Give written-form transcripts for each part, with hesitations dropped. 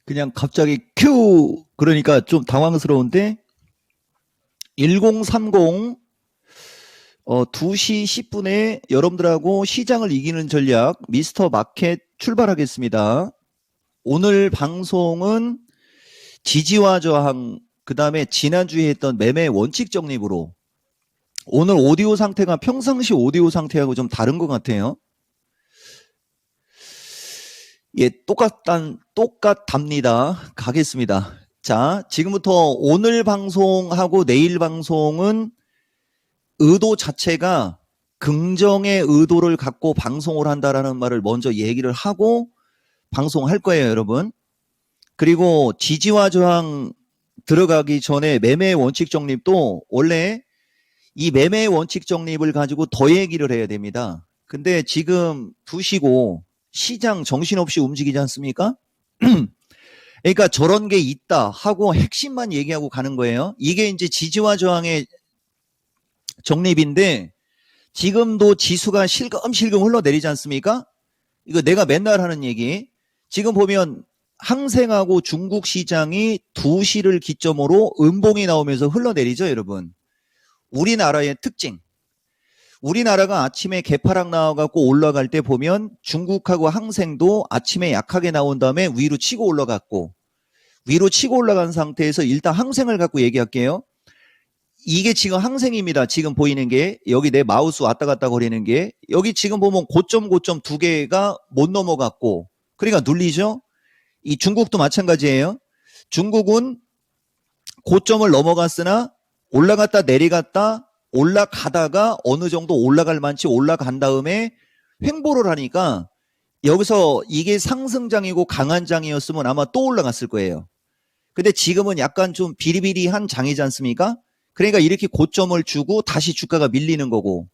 그냥 갑자기 큐 그러니까 좀 당황스러운데 1030 2시 10분에 여러분들하고 시장을 이기는 전략 미스터 마켓 출발하겠습니다. 오늘 방송은 지지와 저항 그다음에 지난주에 했던 매매 원칙 정립으로 오늘 오디오 상태가 평상시 오디오 상태하고 좀 다른 것 같아요. 예, 똑같답니다. 가겠습니다. 자, 지금부터 오늘 방송하고 내일 방송은 의도 자체가 긍정의 의도를 갖고 방송을 한다라는 말을 먼저 얘기를 하고 방송할 거예요, 여러분. 그리고 지지와 저항 들어가기 전에 매매 원칙 정립도 원래 이 매매 원칙 정립을 가지고 더 얘기를 해야 됩니다. 근데 지금 2시고 시장 정신없이 움직이지 않습니까? 그러니까 저런 게 있다 하고 핵심만 얘기하고 가는 거예요. 이게 이제 지지와 저항의 정립인데 지금도 지수가 실금실금 흘러내리지 않습니까? 이거 내가 맨날 하는 얘기. 지금 보면 항생하고 중국 시장이 2시를 기점으로 음봉이 나오면서 흘러내리죠, 여러분. 우리나라의 특징. 우리나라가 아침에 개파락 나와갖고 올라갈 때 보면 중국하고 항생도 아침에 약하게 나온 다음에 위로 치고 올라갔고, 위로 치고 올라간 상태에서 일단 항생을 갖고 얘기할게요. 이게 지금 항생입니다. 지금 보이는 게 여기 내 마우스 왔다 갔다 거리는 게 여기 지금 보면 고점 두 개가 못 넘어갔고 그러니까 눌리죠. 이 중국도 마찬가지예요. 중국은 고점을 넘어갔으나 올라갔다 내려갔다 올라가다가 어느 정도 올라갈 만치 올라간 다음에 횡보를 하니까 여기서 이게 상승장이고 강한 장이었으면 아마 또 올라갔을 거예요. 근데 지금은 약간 좀 비리비리한 장이지 않습니까? 그러니까 이렇게 고점을 주고 다시 주가가 밀리는 거고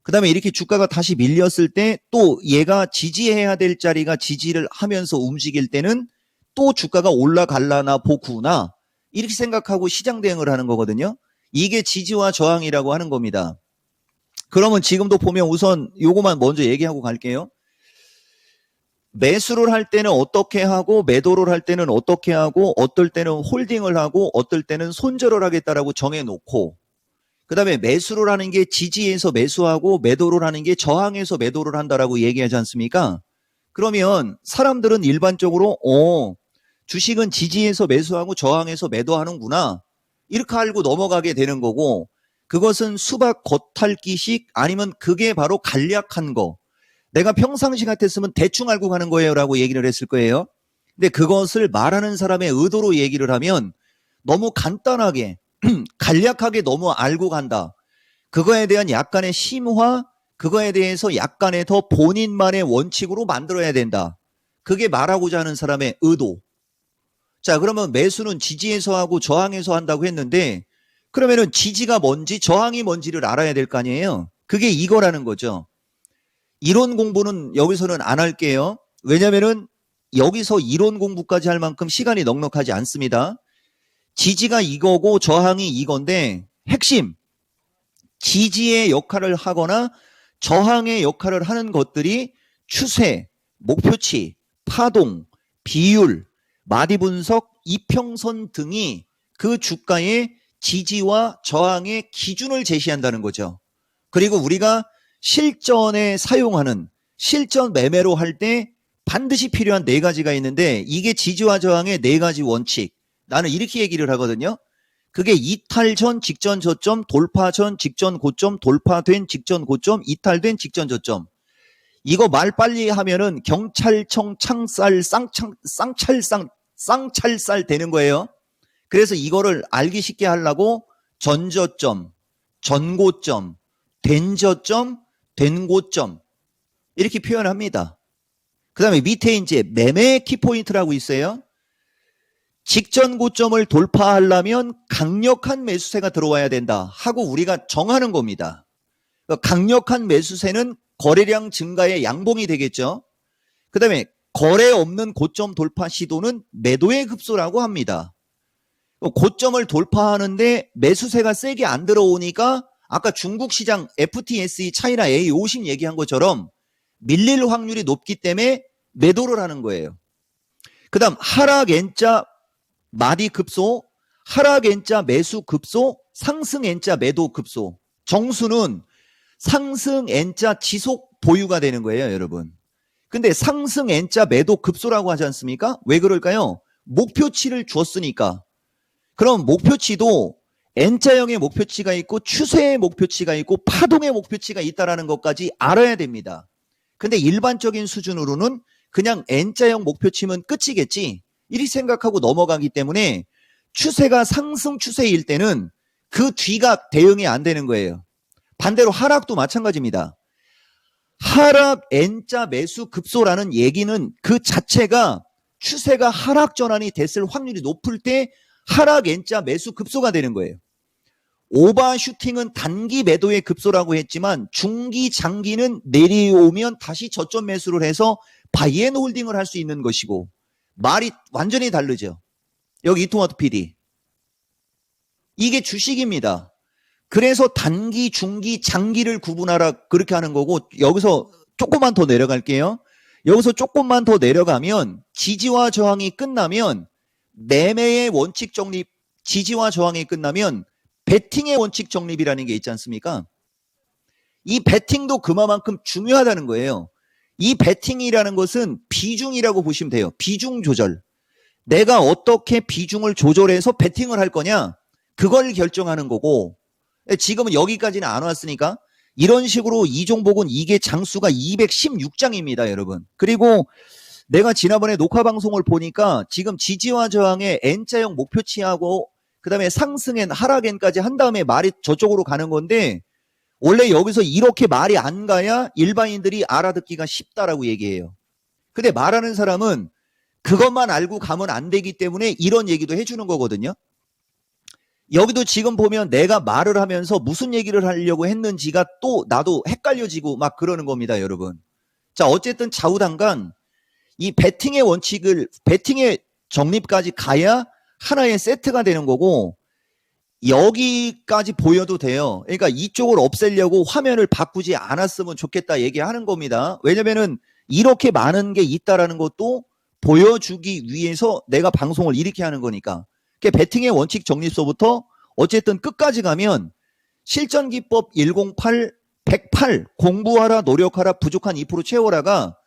그 다음에 이렇게 주가가 다시 밀렸을 때 또 얘가 지지해야 될 자리가 지지를 하면서 움직일 때는 또 주가가 올라갈라나 보구나 이렇게 생각하고 시장 대응을 하는 거거든요. 이게 지지와 저항이라고 하는 겁니다. 그러면 지금도 보면 우선 요거만 먼저 얘기하고 갈게요. 매수를 할 때는 어떻게 하고 매도를 할 때는 어떻게 하고 어떨 때는 홀딩을 하고 어떨 때는 손절을 하겠다라고 정해놓고 그 다음에 매수를 하는 게 지지에서 매수하고 매도를 하는 게 저항에서 매도를 한다라고 얘기하지 않습니까? 그러면 사람들은 일반적으로 주식은 지지에서 매수하고 저항에서 매도하는구나 이렇게 알고 넘어가게 되는 거고 그것은 수박 겉핥기식 아니면 그게 바로 간략한 거 내가 평상시 같았으면 대충 알고 가는 거예요 라고 얘기를 했을 거예요. 근데 그것을 말하는 사람의 의도로 얘기를 하면 너무 간단하게 간략하게 너무 알고 간다. 그거에 대한 약간의 심화 그거에 대해서 약간의 더 본인만의 원칙으로 만들어야 된다. 그게 말하고자 하는 사람의 의도. 자, 그러면 매수는 지지에서 하고 저항에서 한다고 했는데 그러면은 지지가 뭔지 저항이 뭔지를 알아야 될 거 아니에요. 그게 이거라는 거죠. 이론 공부는 여기서는 안 할게요. 왜냐면은 여기서 이론 공부까지 할 만큼 시간이 넉넉하지 않습니다. 지지가 이거고 저항이 이건데 핵심 지지의 역할을 하거나 저항의 역할을 하는 것들이 추세, 목표치, 파동, 비율, 마디 분석, 이평선 등이 그 주가의 지지와 저항의 기준을 제시한다는 거죠. 그리고 우리가 실전에 사용하는 실전 매매로 할 때 반드시 필요한 4가지가 있는데 이게 지지와 저항의 4가지 원칙. 나는 이렇게 얘기를 하거든요. 그게 이탈 전 직전 저점, 돌파 전 직전 고점, 돌파된 직전 고점, 이탈된 직전 저점. 이거 말 빨리 하면은 경찰청 창살 쌍찰살 되는 거예요. 그래서 이거를 알기 쉽게 하려고 전저점, 전고점, 된 저점, 된 고점 이렇게 표현합니다. 그 다음에 밑에 이제 매매 키포인트라고 있어요. 직전 고점을 돌파하려면 강력한 매수세가 들어와야 된다 하고 우리가 정하는 겁니다. 강력한 매수세는 거래량 증가의 양봉이 되겠죠. 그 다음에 거래 없는 고점 돌파 시도는 매도의 흡수라고 합니다. 고점을 돌파하는데 매수세가 세게 안 들어오니까 아까 중국 시장 FTSE 차이나 A50 얘기한 것처럼 밀릴 확률이 높기 때문에 매도를 하는 거예요. 그다음 하락 N자 마디 급소, 하락 N자 매수 급소, 상승 N자 매도 급소. 정수는 상승 N자 지속 보유가 되는 거예요, 여러분. 근데 상승 N자 매도 급소라고 하지 않습니까? 왜 그럴까요? 목표치를 줬으니까. 그럼 목표치도 N자형의 목표치가 있고 추세의 목표치가 있고 파동의 목표치가 있다는 것까지 알아야 됩니다. 근데 일반적인 수준으로는 그냥 N자형 목표치면 끝이겠지 이리 생각하고 넘어가기 때문에 추세가 상승 추세일 때는 그 뒤가 대응이 안 되는 거예요. 반대로 하락도 마찬가지입니다. 하락 N자 매수 급소라는 얘기는 그 자체가 추세가 하락 전환이 됐을 확률이 높을 때 하락 N자 매수 급소가 되는 거예요. 오버슈팅은 단기 매도의 급소라고 했지만 중기 장기는 내려오면 다시 저점 매수를 해서 바이앤홀딩을 할 수 있는 것이고 말이 완전히 다르죠. 여기 이토마토 PD. 이게 주식입니다. 그래서 단기, 중기, 장기를 구분하라 그렇게 하는 거고 여기서 조금만 더 내려갈게요. 여기서 조금만 더 내려가면 지지와 저항이 끝나면 매매의 원칙 정립, 지지와 저항이 끝나면 베팅의 원칙 정립이라는 게 있지 않습니까? 이 베팅도 그만큼 중요하다는 거예요. 이 베팅이라는 것은 비중이라고 보시면 돼요. 비중 조절. 내가 어떻게 비중을 조절해서 베팅을 할 거냐? 그걸 결정하는 거고 지금은 여기까지는 안 왔으니까 이런 식으로 이 종목은 이게 장수가 216장입니다, 여러분. 그리고 내가 지난번에 녹화 방송을 보니까 지금 지지와 저항의 N자형 목표치하고 그 다음에 상승엔 하락엔까지 한 다음에 말이 저쪽으로 가는 건데 원래 여기서 이렇게 말이 안 가야 일반인들이 알아듣기가 쉽다라고 얘기해요. 근데 말하는 사람은 그것만 알고 가면 안 되기 때문에 이런 얘기도 해주는 거거든요. 여기도 지금 보면 내가 말을 하면서 무슨 얘기를 하려고 했는지가 또 나도 헷갈려지고 막 그러는 겁니다, 여러분. 자, 어쨌든 좌우당간 이 베팅의 원칙을, 베팅의 정립까지 가야 하나의 세트가 되는 거고 여기까지 보여도 돼요. 그러니까 이쪽을 없애려고 화면을 바꾸지 않았으면 좋겠다 얘기하는 겁니다. 왜냐면은 이렇게 많은 게 있다라는 것도 보여주기 위해서 내가 방송을 이렇게 하는 거니까. 베팅의 원칙 정립서부터 어쨌든 끝까지 가면 실전기법 108, 108 공부하라, 노력하라, 부족한 2% 채워라가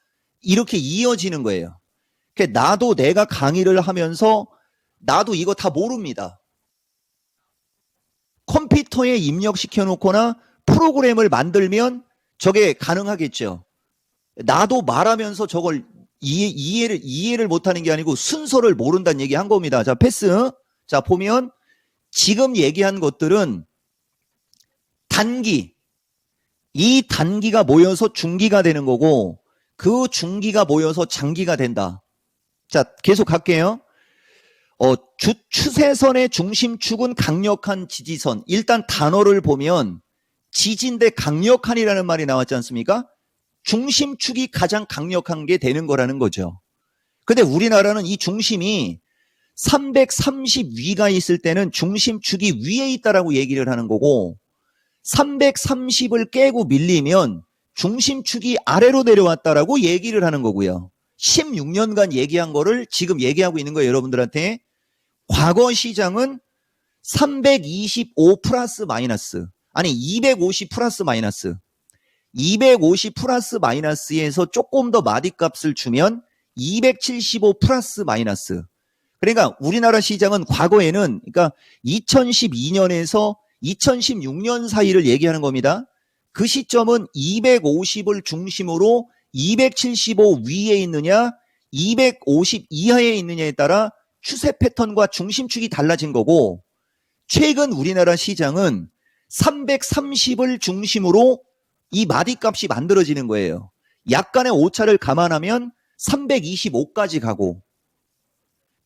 이렇게 이어지는 거예요. 나도 내가 강의를 하면서 나도 이거 다 모릅니다. 컴퓨터에 입력시켜 놓거나 프로그램을 만들면 저게 가능하겠죠. 나도 말하면서 저걸 이해를 못하는 게 아니고 순서를 모른다는 얘기 한 겁니다. 자, 패스. 자, 보면 지금 얘기한 것들은 단기, 이 단기가 모여서 중기가 되는 거고 그 중기가 모여서 장기가 된다. 자, 계속 갈게요. 추세선의 중심축은 강력한 지지선. 일단 단어를 보면 지지인데 강력한이라는 말이 나왔지 않습니까? 중심축이 가장 강력한 게 되는 거라는 거죠. 근데 우리나라는 이 중심이 330 위가 있을 때는 중심축이 위에 있다라고 얘기를 하는 거고 330을 깨고 밀리면 중심축이 아래로 내려왔다라고 얘기를 하는 거고요. 16년간 얘기한 거를 지금 얘기하고 있는 거예요, 여러분들한테. 과거 시장은 325 플러스 마이너스, 아니 250 플러스 마이너스, 250 플러스 마이너스에서 조금 더 마디값을 주면 275 플러스 마이너스. 그러니까 우리나라 시장은 과거에는 그러니까 2012년에서 2016년 사이를 얘기하는 겁니다. 그 시점은 250을 중심으로 275 위에 있느냐 250 이하에 있느냐에 따라 추세 패턴과 중심축이 달라진 거고 최근 우리나라 시장은 330을 중심으로 이 마디값이 만들어지는 거예요. 약간의 오차를 감안하면 325까지 가고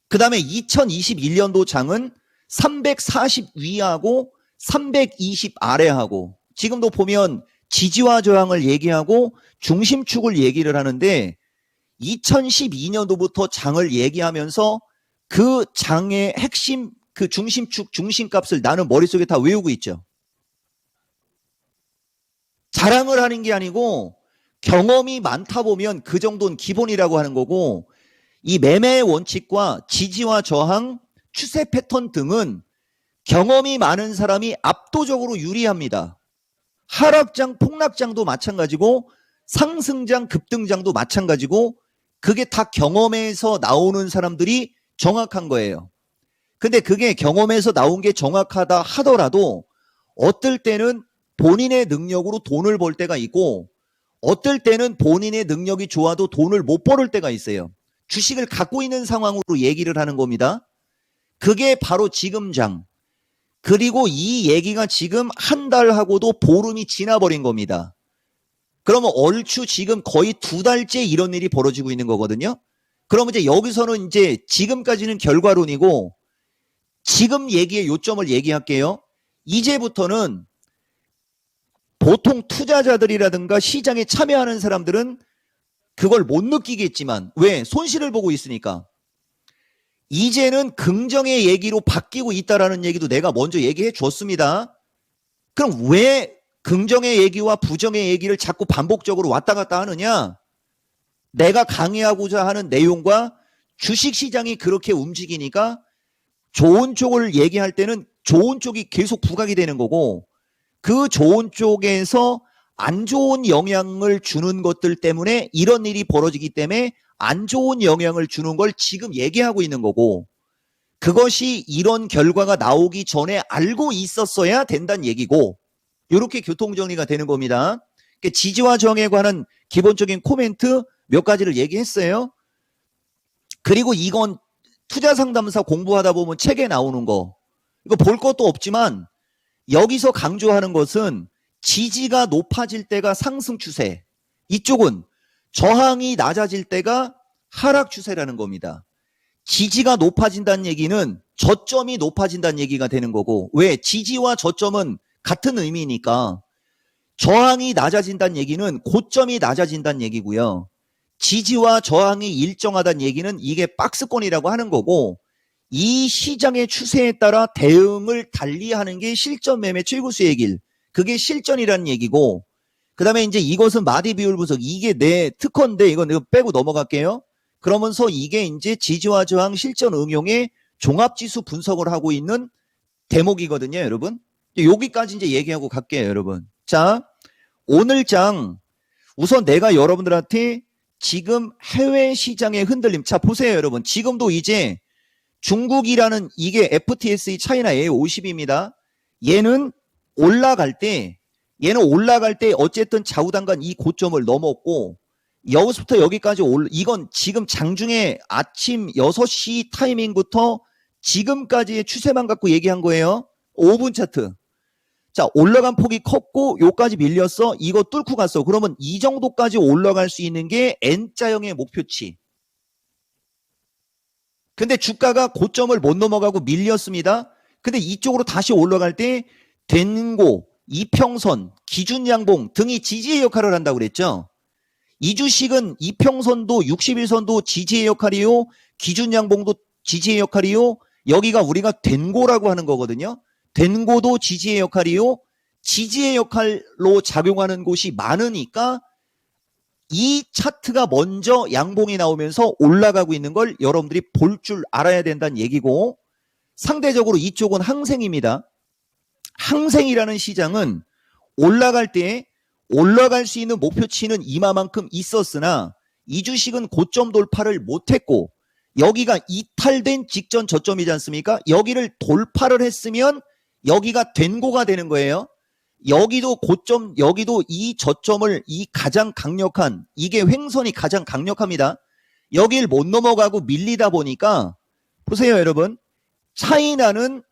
그 다음에 2021년도 장은 340 위하고 320 아래하고 지금도 보면 지지와 저항을 얘기하고 중심축을 얘기를 하는데 2012년도부터 장을 얘기하면서 그 장의 핵심 그 중심축 중심값을 나는 머릿속에 다 외우고 있죠. 자랑을 하는 게 아니고 경험이 많다 보면 그 정도는 기본이라고 하는 거고 이 매매의 원칙과 지지와 저항, 추세 패턴 등은 경험이 많은 사람이 압도적으로 유리합니다. 하락장, 폭락장도 마찬가지고 상승장, 급등장도 마찬가지고 그게 다 경험에서 나오는 사람들이 정확한 거예요. 근데 그게 경험에서 나온 게 정확하다 하더라도 어떨 때는 본인의 능력으로 돈을 벌 때가 있고 어떨 때는 본인의 능력이 좋아도 돈을 못 벌을 때가 있어요. 주식을 갖고 있는 상황으로 얘기를 하는 겁니다. 그게 바로 지금장. 그리고 이 얘기가 지금 한 달하고도 보름이 지나버린 겁니다. 그러면 얼추 지금 거의 2달째 이런 일이 벌어지고 있는 거거든요. 그러면 이제 여기서는 이제 지금까지는 결과론이고 지금 얘기의 요점을 얘기할게요. 이제부터는 보통 투자자들이라든가 시장에 참여하는 사람들은 그걸 못 느끼겠지만 왜? 손실을 보고 있으니까. 이제는 긍정의 얘기로 바뀌고 있다라는 얘기도 내가 먼저 얘기해 줬습니다. 그럼 왜 긍정의 얘기와 부정의 얘기를 자꾸 반복적으로 왔다 갔다 하느냐? 내가 강의하고자 하는 내용과 주식시장이 그렇게 움직이니까 좋은 쪽을 얘기할 때는 좋은 쪽이 계속 부각이 되는 거고 그 좋은 쪽에서 안 좋은 영향을 주는 것들 때문에 이런 일이 벌어지기 때문에 안 좋은 영향을 주는 걸 지금 얘기하고 있는 거고 그것이 이런 결과가 나오기 전에 알고 있었어야 된다는 얘기고 이렇게 교통정리가 되는 겁니다. 지지와 저항에 관한 기본적인 코멘트 몇 가지를 얘기했어요. 그리고 이건 투자상담사 공부하다 보면 책에 나오는 거 이거 볼 것도 없지만 여기서 강조하는 것은 지지가 높아질 때가 상승 추세 이쪽은 저항이 낮아질 때가 하락 추세라는 겁니다. 지지가 높아진다는 얘기는 저점이 높아진다는 얘기가 되는 거고 왜? 지지와 저점은 같은 의미니까 저항이 낮아진다는 얘기는 고점이 낮아진다는 얘기고요. 지지와 저항이 일정하다는 얘기는 이게 박스권이라고 하는 거고 이 시장의 추세에 따라 대응을 달리하는 게 실전 매매 최고수의 길 그게 실전이라는 얘기고 그 다음에 이제 이것은 마디 비율 분석 이게 내 특허인데 이건 내가 빼고 넘어갈게요. 그러면서 이게 이제 지지와 저항 실전 응용의 종합지수 분석을 하고 있는 대목이거든요, 여러분. 여기까지 이제 얘기하고 갈게요, 여러분. 자, 오늘 장 우선 내가 여러분들한테 지금 해외 시장의 흔들림 자 보세요, 여러분. 지금도 이제 중국이라는 이게 FTSE 차이나 A50입니다. 얘는 올라갈 때 어쨌든 좌우단간 이 고점을 넘었고 여기서부터 여기까지 이건 지금 장중에 아침 6시 타이밍부터 지금까지의 추세만 갖고 얘기한 거예요. 5분 차트. 자, 올라간 폭이 컸고 요까지 밀렸어. 이거 뚫고 갔어. 그러면 이 정도까지 올라갈 수 있는 게 N자형의 목표치. 근데 주가가 고점을 못 넘어가고 밀렸습니다. 근데 이쪽으로 다시 올라갈 때 된고, 이평선, 기준양봉 등이 지지의 역할을 한다고 그랬죠. 이 주식은 이평선도 60일선도 지지의 역할이요. 기준양봉도 지지의 역할이요. 여기가 우리가 된고라고 하는 거거든요. 된고도 지지의 역할이요. 지지의 역할로 작용하는 곳이 많으니까 이 차트가 먼저 양봉이 나오면서 올라가고 있는 걸 여러분들이 볼 줄 알아야 된다는 얘기고 상대적으로 이쪽은 항생입니다. 항생이라는 시장은 올라갈 때 올라갈 수 있는 목표치는 이마만큼 있었으나 이 주식은 고점 돌파를 못했고 여기가 이탈된 직전 저점이지 않습니까? 여기를 돌파를 했으면 여기가 된고가 되는 거예요. 여기도 고점, 여기도 이 저점을 이 가장 강력한 이게 횡선이 가장 강력합니다. 여길 못 넘어가고 밀리다 보니까 보세요, 여러분. 차이나는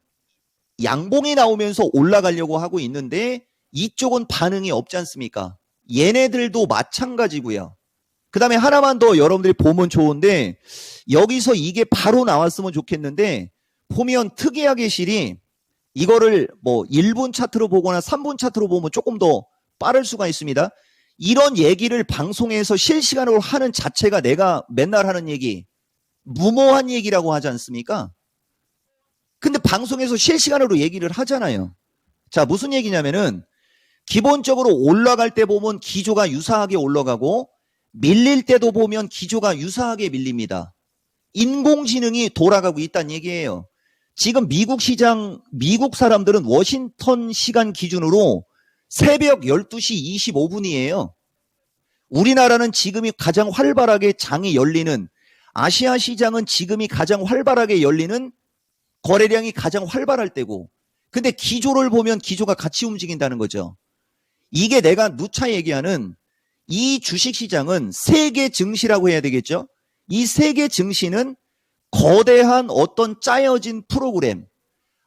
양봉이 나오면서 올라가려고 하고 있는데 이쪽은 반응이 없지 않습니까? 얘네들도 마찬가지고요. 그 다음에 하나만 더 여러분들이 보면 좋은데 여기서 이게 바로 나왔으면 좋겠는데 보면 특이하게 실이 이거를 뭐 1분 차트로 보거나 3분 차트로 보면 조금 더 빠를 수가 있습니다. 이런 얘기를 방송에서 실시간으로 하는 자체가 내가 맨날 하는 얘기 무모한 얘기라고 하지 않습니까? 근데 방송에서 실시간으로 얘기를 하잖아요. 자, 무슨 얘기냐면은 기본적으로 올라갈 때 보면 기조가 유사하게 올라가고 밀릴 때도 보면 기조가 유사하게 밀립니다. 인공지능이 돌아가고 있다는 얘기예요. 지금 미국 시장, 미국 사람들은 워싱턴 시간 기준으로 새벽 12시 25분이에요. 우리나라는 지금이 가장 활발하게 장이 열리는, 아시아 시장은 지금이 가장 활발하게 열리는, 거래량이 가장 활발할 때고, 근데 기조를 보면 기조가 같이 움직인다는 거죠. 이게 내가 누차 얘기하는 이 주식시장은 세계 증시라고 해야 되겠죠. 이 세계 증시는 거대한 어떤 짜여진 프로그램,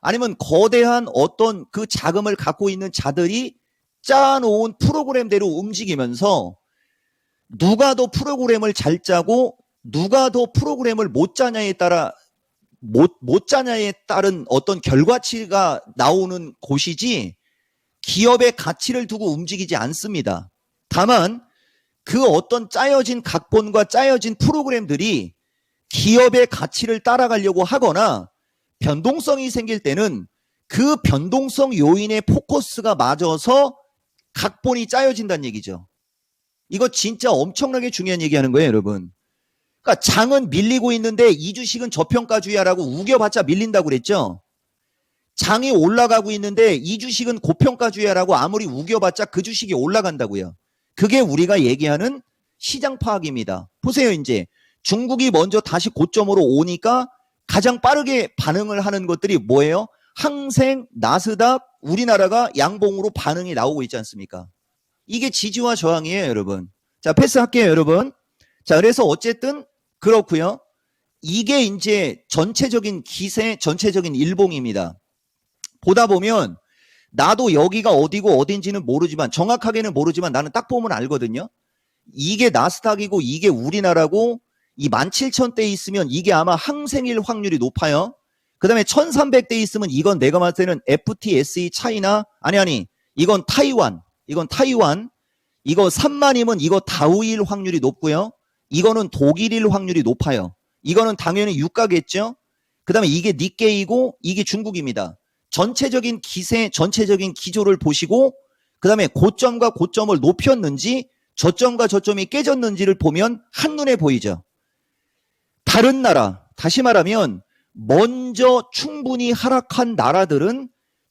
아니면 거대한 어떤 그 자금을 갖고 있는 자들이 짜놓은 프로그램대로 움직이면서 누가 더 프로그램을 잘 짜고 누가 더 프로그램을 못 짜냐에 따라 못 짜냐에 따른 어떤 결과치가 나오는 곳이지 기업의 가치를 두고 움직이지 않습니다. 다만 그 어떤 짜여진 각본과 짜여진 프로그램들이 기업의 가치를 따라가려고 하거나 변동성이 생길 때는 그 변동성 요인의 포커스가 맞아서 각본이 짜여진다는 얘기죠. 이거 진짜 엄청나게 중요한 얘기하는 거예요, 여러분. 그러니까 장은 밀리고 있는데 이 주식은 저평가주의야라고 우겨봤자 밀린다고 그랬죠. 장이 올라가고 있는데 이 주식은 고평가주의야라고 아무리 우겨봤자 그 주식이 올라간다고요. 그게 우리가 얘기하는 시장 파악입니다. 보세요, 이제 중국이 먼저 다시 고점으로 오니까 가장 빠르게 반응을 하는 것들이 뭐예요? 항생, 나스닥, 우리나라가 양봉으로 반응이 나오고 있지 않습니까? 이게 지지와 저항이에요, 여러분. 자, 패스할게요, 여러분. 자, 그래서 어쨌든 그렇고요. 이게 이제 전체적인 기세, 전체적인 일봉입니다. 보다 보면 나도 여기가 어디고 어딘지는 모르지만, 정확하게는 모르지만 나는 딱 보면 알거든요. 이게 나스닥이고 이게 우리나라고, 이 17,000대 있으면 이게 아마 항생일 확률이 높아요. 그 다음에 1,300대 있으면 이건 내가 봤을 때는 FTSE 차이나, 아니, 이건 타이완, 이거 3만이면 이거 다우일 확률이 높고요. 이거는 독일일 확률이 높아요. 이거는 당연히 유가겠죠. 그 다음에 이게 니케이고 이게 중국입니다. 전체적인 기세, 전체적인 기조를 보시고 그 다음에 고점과 고점을 높였는지 저점과 저점이 깨졌는지를 보면 한눈에 보이죠. 다른 나라, 다시 말하면 먼저 충분히 하락한 나라들은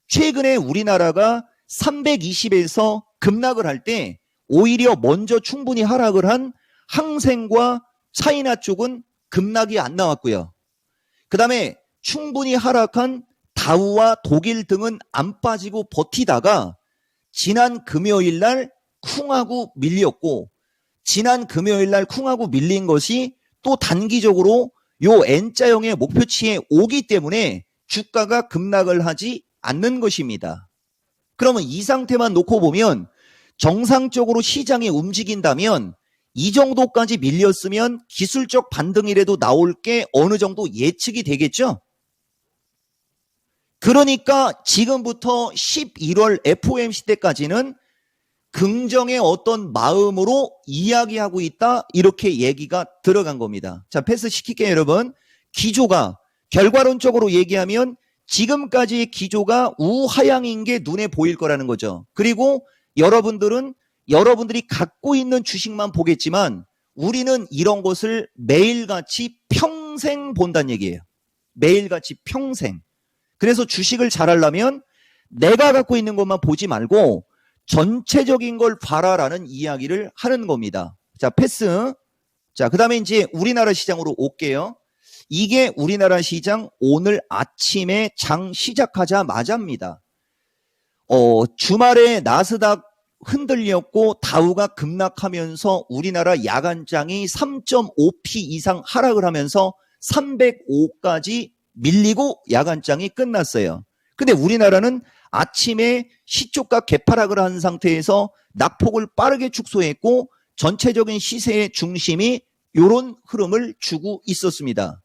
최근에 우리나라가 320에서 급락을 할 때 오히려 먼저 충분히 하락을 한 항생과 차이나 쪽은 급락이 안 나왔고요. 그 다음에 충분히 하락한 다우와 독일 등은 안 빠지고 버티다가 지난 금요일 날 쿵하고 밀렸고, 지난 금요일 날 쿵하고 밀린 것이 또 단기적으로 요 N자형의 목표치에 오기 때문에 주가가 급락을 하지 않는 것입니다. 그러면 이 상태만 놓고 보면 정상적으로 시장이 움직인다면 이 정도까지 밀렸으면 기술적 반등이라도 나올 게 어느 정도 예측이 되겠죠? 그러니까 지금부터 11월 FOMC 때까지는 긍정의 어떤 마음으로 이야기하고 있다, 이렇게 얘기가 들어간 겁니다. 자, 패스 시킬게요, 여러분. 기조가 결과론적으로 얘기하면 지금까지의 기조가 우하향인 게 눈에 보일 거라는 거죠. 그리고 여러분들이 갖고 있는 주식만 보겠지만 우리는 이런 것을 매일같이 평생 본다는 얘기예요. 매일같이 평생. 그래서 주식을 잘하려면 내가 갖고 있는 것만 보지 말고 전체적인 걸 봐라라는 이야기를 하는 겁니다. 자, 패스. 자, 그 다음에 이제 우리나라 시장으로 올게요. 이게 우리나라 시장 오늘 아침에 장 시작하자마자입니다. 주말에 나스닥 흔들렸고 다우가 급락하면서 우리나라 야간장이 3.5p 이상 하락을 하면서 305까지 밀리고 야간장이 끝났어요. 근데 우리나라는 아침에 시초가 개파락을 한 상태에서 낙폭을 빠르게 축소했고 전체적인 시세의 중심이 이런 흐름을 주고 있었습니다.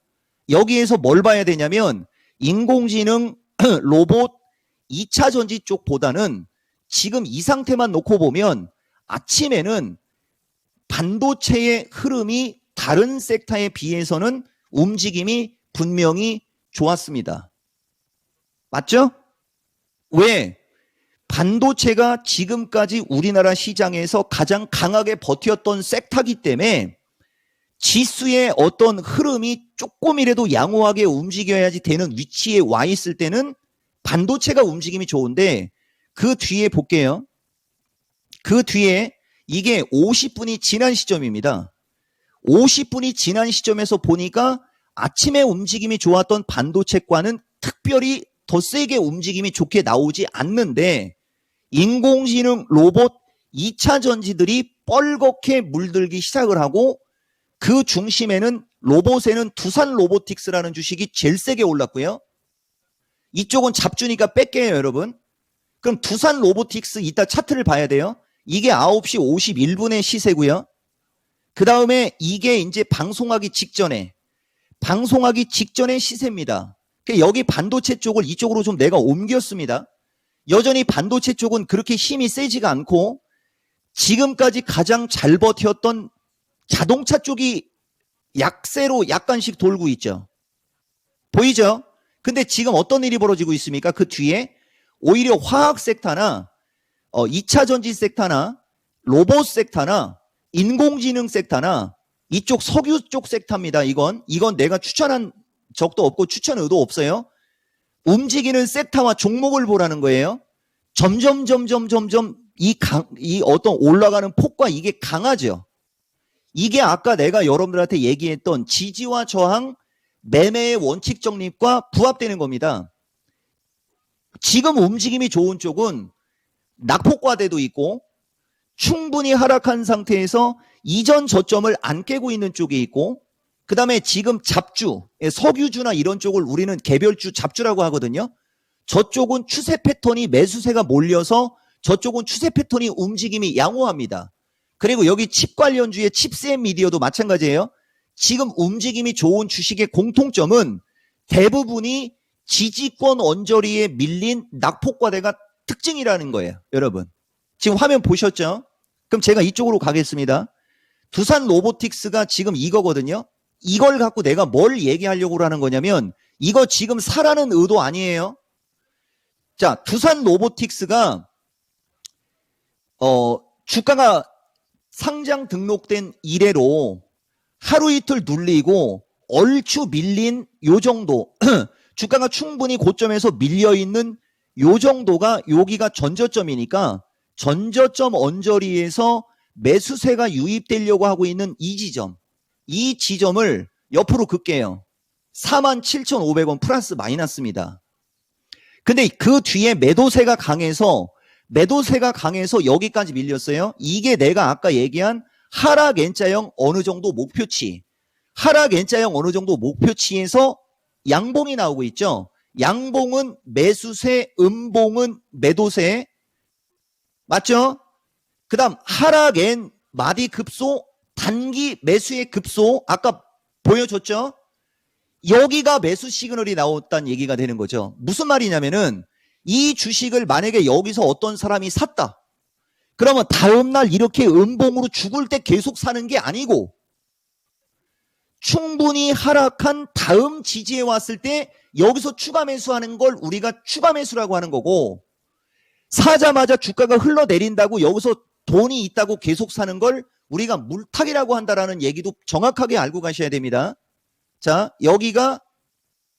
여기에서 뭘 봐야 되냐면 인공지능, 로봇, 2차 전지 쪽보다는 지금 이 상태만 놓고 보면 아침에는 반도체의 흐름이 다른 섹터에 비해서는 움직임이 분명히 좋았습니다. 맞죠? 왜? 반도체가 지금까지 우리나라 시장에서 가장 강하게 버텼던 섹터이기 때문에 지수의 어떤 흐름이 조금이라도 양호하게 움직여야지 되는 위치에 와 있을 때는 반도체가 움직임이 좋은데, 그 뒤에 볼게요. 그 뒤에 이게 50분이 지난 시점입니다. 50분이 지난 시점에서 보니까 아침에 움직임이 좋았던 반도체과는 특별히 더 세게 움직임이 좋게 나오지 않는데, 인공지능, 로봇, 2차 전지들이 뻘겋게 물들기 시작을 하고, 그 중심에는 로봇에는 두산 로보틱스라는 주식이 제일 세게 올랐고요. 이쪽은 잡주니까 뺄게요, 여러분. 그럼 두산 로보틱스 이따 차트를 봐야 돼요. 이게 9시 51분의 시세고요. 그 다음에 이게 이제 방송하기 직전에 시세입니다. 여기 반도체 쪽을 이쪽으로 좀 내가 옮겼습니다. 여전히 반도체 쪽은 그렇게 힘이 세지가 않고, 지금까지 가장 잘 버텼던 자동차 쪽이 약세로 약간씩 돌고 있죠. 보이죠? 근데 지금 어떤 일이 벌어지고 있습니까? 그 뒤에 오히려 화학 섹터나 2차 전지 섹터나 로봇 섹터나 인공지능 섹터나 이쪽 석유 쪽 섹터입니다. 이건 내가 추천한 적도 없고 추천 의도 없어요. 움직이는 섹터와 종목을 보라는 거예요. 점점 이 어떤 올라가는 폭과 이게 강하죠. 이게 아까 내가 여러분들한테 얘기했던 지지와 저항, 매매의 원칙 정립과 부합되는 겁니다. 지금 움직임이 좋은 쪽은 낙폭과대도 있고, 충분히 하락한 상태에서 이전 저점을 안 깨고 있는 쪽이 있고, 그 다음에 지금 잡주, 석유주나 이런 쪽을 우리는 개별주 잡주라고 하거든요. 저쪽은 추세 패턴이 매수세가 몰려서 저쪽은 추세 패턴이 움직임이 양호합니다. 그리고 여기 칩 관련주의 칩스앤 미디어도 마찬가지예요. 지금 움직임이 좋은 주식의 공통점은 대부분이 지지권 언저리에 밀린 낙폭과대가 특징이라는 거예요. 여러분 지금 화면 보셨죠? 그럼 제가 이쪽으로 가겠습니다. 두산 로보틱스가 지금 이거거든요. 이걸 갖고 내가 뭘 얘기하려고 하는 거냐면, 이거 지금 사라는 의도 아니에요. 자, 두산 로보틱스가 주가가 상장 등록된 이래로 하루 이틀 눌리고 얼추 밀린 요 정도 주가가 충분히 고점에서 밀려있는 요 정도가, 여기가 전저점이니까 전저점 언저리에서 매수세가 유입되려고 하고 있는 이 지점, 이 지점을 옆으로 긋게요. 47,500원 플러스 마이너스입니다. 근데 그 뒤에 매도세가 강해서 여기까지 밀렸어요. 이게 내가 아까 얘기한 하락 N자형 어느 정도 목표치, 하락 N자형 어느 정도 목표치에서 양봉이 나오고 있죠. 양봉은 매수세, 음봉은 매도세, 맞죠? 그 다음 하락 N 마디 급소, 단기 매수의 급소, 아까 보여줬죠? 여기가 매수 시그널이 나왔다는 얘기가 되는 거죠. 무슨 말이냐면은, 이 주식을 만약에 여기서 어떤 사람이 샀다. 그러면 다음날 이렇게 음봉으로 죽을 때 계속 사는 게 아니고, 충분히 하락한 다음 지지에 왔을 때 여기서 추가 매수하는 걸 우리가 추가 매수라고 하는 거고, 사자마자 주가가 흘러내린다고 여기서 돈이 있다고 계속 사는 걸 우리가 물타기라고 한다라는 얘기도 정확하게 알고 가셔야 됩니다. 자, 여기가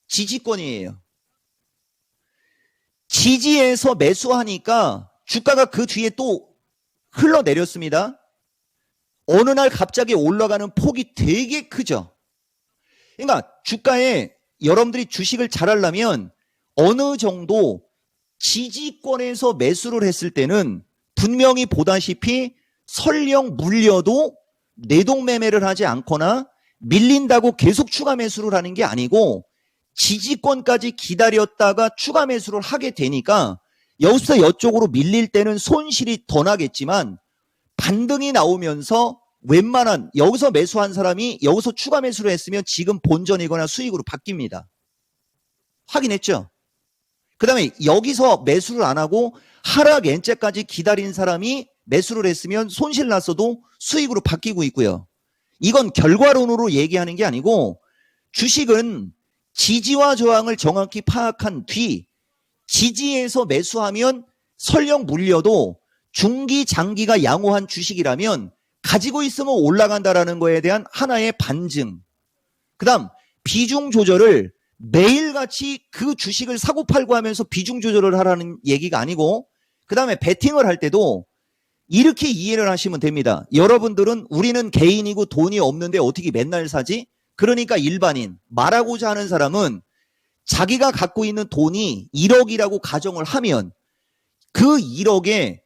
지지권이에요. 지지에서 매수하니까 주가가 그 뒤에 또 흘러내렸습니다. 어느 날 갑자기 올라가는 폭이 되게 크죠. 그러니까 주가에 여러분들이 주식을 잘 하려면 어느 정도 지지권에서 매수를 했을 때는 분명히 보다시피 설령 물려도 내동매매를 하지 않거나 밀린다고 계속 추가 매수를 하는 게 아니고, 지지권까지 기다렸다가 추가 매수를 하게 되니까 여기서 이쪽으로 밀릴 때는 손실이 더 나겠지만, 반등이 나오면서 웬만한 여기서 매수한 사람이 여기서 추가 매수를 했으면 지금 본전이거나 수익으로 바뀝니다. 확인했죠? 그 다음에 여기서 매수를 안 하고 하락 N자까지 기다린 사람이 매수를 했으면 손실 났어도 수익으로 바뀌고 있고요. 이건 결과론으로 얘기하는 게 아니고, 주식은 지지와 저항을 정확히 파악한 뒤 지지에서 매수하면 설령 물려도 중기 장기가 양호한 주식이라면 가지고 있으면 올라간다라는 거에 대한 하나의 반증. 그다음 비중 조절을 매일같이 그 주식을 사고 팔고 하면서 비중 조절을 하라는 얘기가 아니고, 그다음에 베팅을 할 때도 이렇게 이해를 하시면 됩니다. 여러분들은 우리는 개인이고 돈이 없는데 어떻게 맨날 사지? 그러니까 일반인, 말하고자 하는 사람은 자기가 갖고 있는 돈이 1억이라고 가정을 하면 그 1억에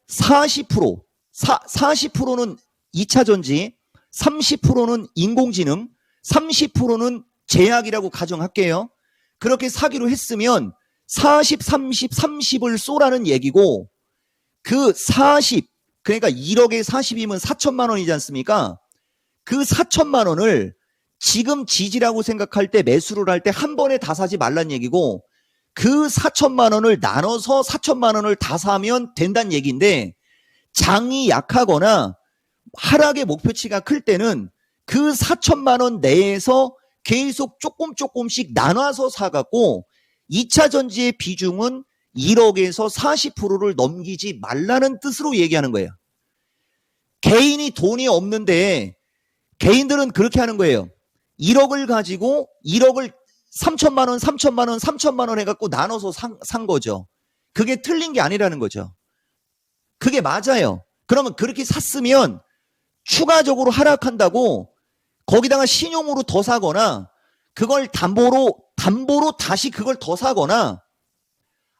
40%, 40%는 2차 전지, 30%는 인공지능, 30%는 제약이라고 가정할게요. 그렇게 사기로 했으면 40, 30, 30을 쏘라는 얘기고, 그 40, 그러니까 1억에 40이면 4천만 원이지 않습니까? 그 4천만 원을 지금 지지라고 생각할 때, 매수를 할 때 한 번에 다 사지 말란 얘기고, 그 4천만 원을 나눠서 4천만 원을 다 사면 된다는 얘기인데, 장이 약하거나 하락의 목표치가 클 때는 그 4천만 원 내에서 계속 조금씩 나눠서 사갖고 2차 전지의 비중은 1억에서 40%를 넘기지 말라는 뜻으로 얘기하는 거예요. 개인이 돈이 없는데 개인들은 그렇게 하는 거예요. 1억을 가지고 1억을 3천만 원, 3천만 원, 3천만 원 해갖고 나눠서 산 거죠. 그게 틀린 게 아니라는 거죠. 그게 맞아요. 그러면 그렇게 샀으면 추가적으로 하락한다고 거기다가 신용으로 더 사거나, 그걸 담보로 다시 그걸 더 사거나,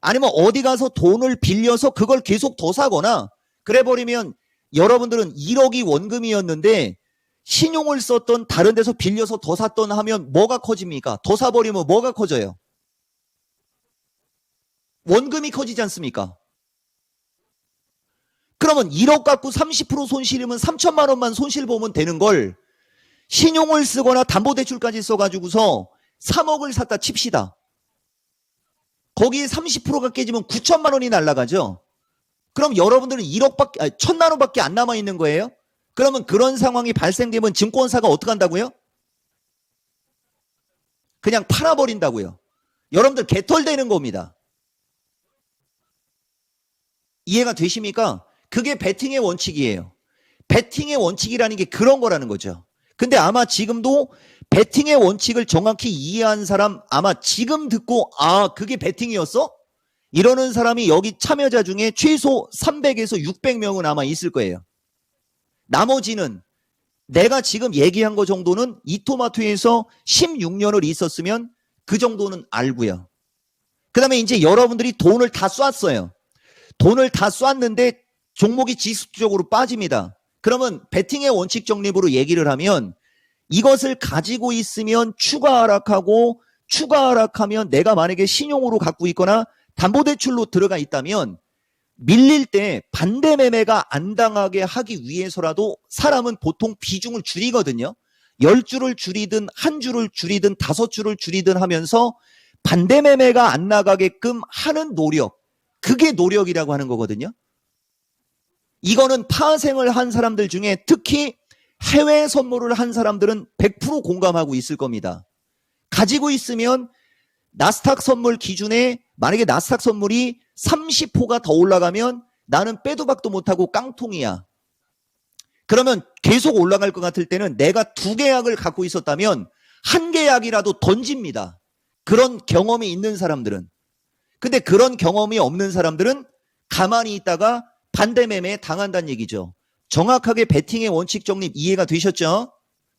아니면 어디 가서 돈을 빌려서 그걸 계속 더 사거나, 그래 버리면 여러분들은 1억이 원금이었는데 신용을 썼던, 다른 데서 빌려서 더 샀던 하면 뭐가 커집니까? 더 사버리면 뭐가 커져요? 원금이 커지지 않습니까? 그러면 1억 갖고 30% 손실이면 3천만 원만 손실 보면 되는 걸, 신용을 쓰거나 담보대출까지 써가지고서 3억을 샀다 칩시다. 거기에 30%가 깨지면 9천만 원이 날아가죠. 그럼 여러분들은 1,000만 원밖에 안 남아있는 거예요? 그러면 그런 상황이 발생되면 증권사가 어떻게 한다고요? 그냥 팔아버린다고요. 여러분들 개털되는 겁니다. 이해가 되십니까? 그게 베팅의 원칙이에요. 베팅의 원칙이라는 게 그런 거라는 거죠. 근데 아마 지금도 베팅의 원칙을 정확히 이해한 사람, 아마 지금 듣고 그게 베팅이었어? 이러는 사람이 여기 참여자 중에 최소 300에서 600명은 아마 있을 거예요. 나머지는 내가 지금 얘기한 거 정도는 이토마토에서 16년을 있었으면 그 정도는 알고요. 그 다음에 이제 여러분들이 돈을 다 쐈어요. 돈을 다 쐈는데 종목이 지속적으로 빠집니다. 그러면 베팅의 원칙 정립으로 얘기를 하면, 이것을 가지고 있으면 추가 하락하면 내가 만약에 신용으로 갖고 있거나 담보대출로 들어가 있다면 밀릴 때 반대 매매가 안 당하게 하기 위해서라도 사람은 보통 비중을 줄이거든요. 10주를 줄이든 1주를 줄이든 5주를 줄이든 하면서 반대 매매가 안 나가게끔 하는 노력, 그게 노력이라고 하는 거거든요. 이거는 파생을 한 사람들 중에 특히 해외 선물을 한 사람들은 100% 공감하고 있을 겁니다. 가지고 있으면 나스닥 선물 기준에 만약에 나스닥 선물이 30호가 더 올라가면 나는 빼도 박도 못하고 깡통이야. 그러면 계속 올라갈 것 같을 때는 내가 2계약을 갖고 있었다면 1계약이라도 던집니다. 그런 경험이 있는 사람들은. 근데 그런 경험이 없는 사람들은 가만히 있다가 반대 매매에 당한다는 얘기죠. 정확하게 베팅의 원칙 정립 이해가 되셨죠?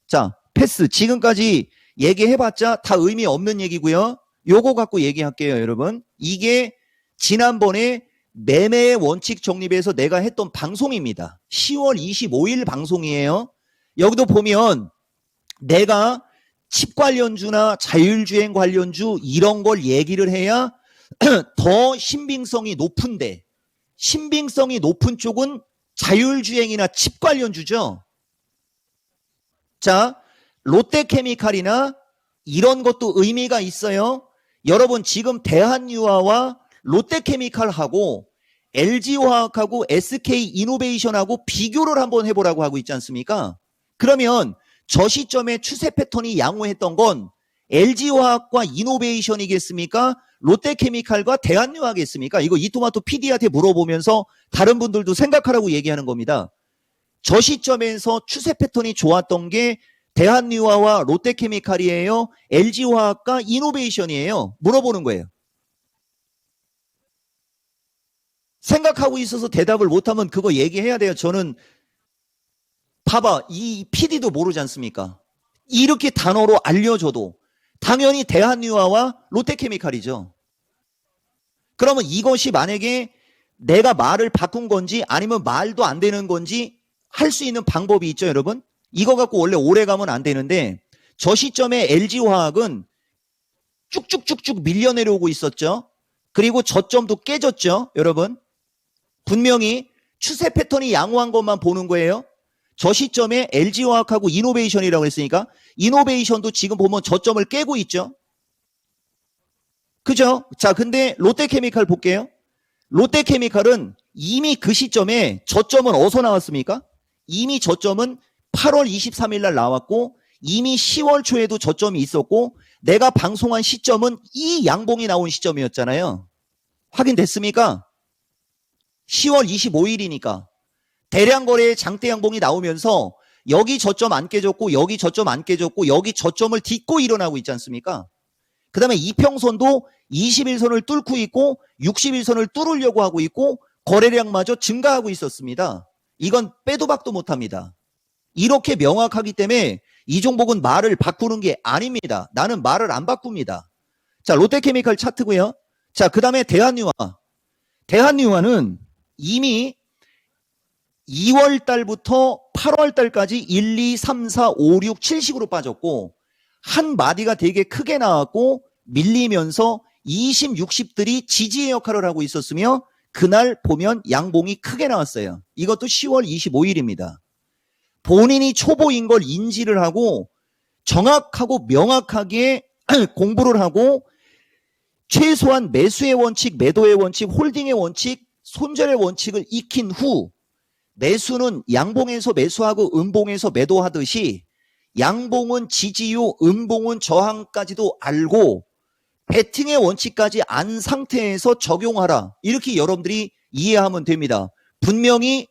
자, 패스. 지금까지 얘기해봤자 다 의미 없는 얘기고요. 요거 갖고 얘기할게요, 여러분. 이게 지난번에 매매의 원칙 정립에서 내가 했던 방송입니다. 10월 25일 방송이에요. 여기도 보면 내가 칩 관련주나 자율주행 관련주 이런 걸 얘기를 해야 더 신빙성이 높은데, 신빙성이 높은 쪽은 자율주행이나 칩 관련주죠. 자, 롯데케미칼이나 이런 것도 의미가 있어요. 여러분 지금 대한유화와 롯데케미칼하고 LG화학하고 SK이노베이션하고 비교를 한번 해보라고 하고 있지 않습니까? 그러면 저 시점에 추세 패턴이 양호했던 건 LG화학과 이노베이션이겠습니까? 롯데케미칼과 대한유화겠습니까? 이거 이토마토 PD한테 물어보면서 다른 분들도 생각하라고 얘기하는 겁니다. 저 시점에서 추세 패턴이 좋았던 게 대한유화와 롯데케미칼이에요? LG화학과 이노베이션이에요? 물어보는 거예요. 생각하고 있어서 대답을 못하면 그거 얘기해야 돼요. 저는 봐봐, 이 PD도 모르지 않습니까? 이렇게 단어로 알려줘도 당연히 대한유화와 롯데케미칼이죠. 그러면 이것이 만약에 내가 말을 바꾼 건지 아니면 말도 안 되는 건지 할 수 있는 방법이 있죠, 여러분? 이거 갖고 원래 오래 가면 안 되는데 저 시점에 LG화학은 쭉쭉쭉쭉 밀려 내려오고 있었죠. 그리고 저점도 깨졌죠, 여러분. 분명히 추세 패턴이 양호한 것만 보는 거예요. 저 시점에 LG화학하고 이노베이션이라고 했으니까 이노베이션도 지금 보면 저점을 깨고 있죠. 그죠? 자, 근데 롯데케미칼 볼게요. 롯데케미칼은 이미 그 시점에 저점은 어디서 나왔습니까? 이미 저점은 8월 23일 날 나왔고 이미 10월 초에도 저점이 있었고 내가 방송한 시점은 이 양봉이 나온 시점이었잖아요. 확인됐습니까? 10월 25일이니까 대량 거래의 장대 양봉이 나오면서 여기 저점 안 깨졌고 여기 저점 안 깨졌고 여기 저점을 딛고 일어나고 있지 않습니까? 그 다음에 이평선도 21선을 뚫고 있고 61선을 뚫으려고 하고 있고 거래량마저 증가하고 있었습니다. 이건 빼도 박도 못합니다. 이렇게 명확하기 때문에 이 종목은 말을 바꾸는 게 아닙니다. 나는 말을 안 바꿉니다. 자, 롯데케미칼 차트고요. 자, 그 다음에 대한유화. 대한유화는 이미 2월 달부터 8월 달까지 1, 2, 3, 4, 5, 6, 7식으로 빠졌고 한 마디가 되게 크게 나왔고 밀리면서 20, 60들이 지지의 역할을 하고 있었으며 그날 보면 양봉이 크게 나왔어요. 이것도 10월 25일입니다. 본인이 초보인 걸 인지를 하고 정확하고 명확하게 공부를 하고 최소한 매수의 원칙, 매도의 원칙, 홀딩의 원칙, 손절의 원칙을 익힌 후 매수는 양봉에서 매수하고 음봉에서 매도하듯이 양봉은 지지요, 음봉은 저항까지도 알고 배팅의 원칙까지 안 상태에서 적용하라. 이렇게 여러분들이 이해하면 됩니다. 분명히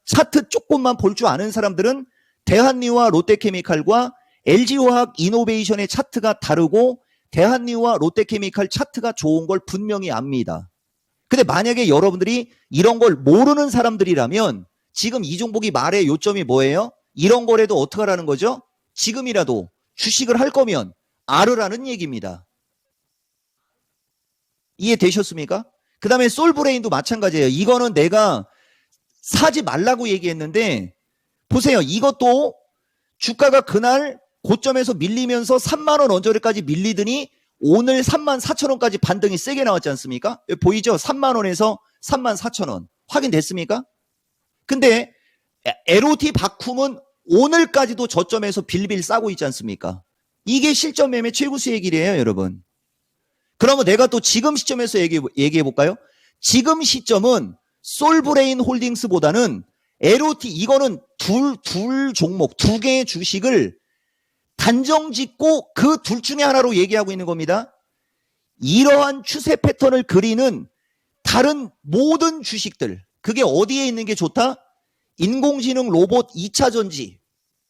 차트 조금만 볼 줄 아는 사람들은 대한유화 롯데케미칼과 LG화학 이노베이션의 차트가 다르고 대한유화 롯데케미칼 차트가 좋은 걸 분명히 압니다. 근데 만약에 여러분들이 이런 걸 모르는 사람들이라면 지금 이 종목이 말의 요점이 뭐예요? 이런 거라도 어떻게 하라는 거죠? 지금이라도 주식을 할 거면 알으라는 얘기입니다. 이해되셨습니까? 그 다음에 솔브레인도 마찬가지예요. 이거는 내가 사지 말라고 얘기했는데 보세요. 이것도 주가가 그날 고점에서 밀리면서 3만원 언저리까지 밀리더니 오늘 34,000원까지 반등이 세게 나왔지 않습니까? 보이죠? 3만원에서 34,000원. 확인됐습니까? 근데 LOT 바쿰은 오늘까지도 저점에서 빌빌 싸고 있지 않습니까? 이게 실전 매매 최고 수익일이에요, 여러분. 그러면 내가 또 지금 시점에서 얘기해 볼까요? 지금 시점은 솔브레인 홀딩스보다는 LOT, 이거는 둘 종목, 두 개의 주식을 단정 짓고 그 둘 중에 하나로 얘기하고 있는 겁니다. 이러한 추세 패턴을 그리는 다른 모든 주식들, 그게 어디에 있는 게 좋다? 인공지능, 로봇, 2차 전지,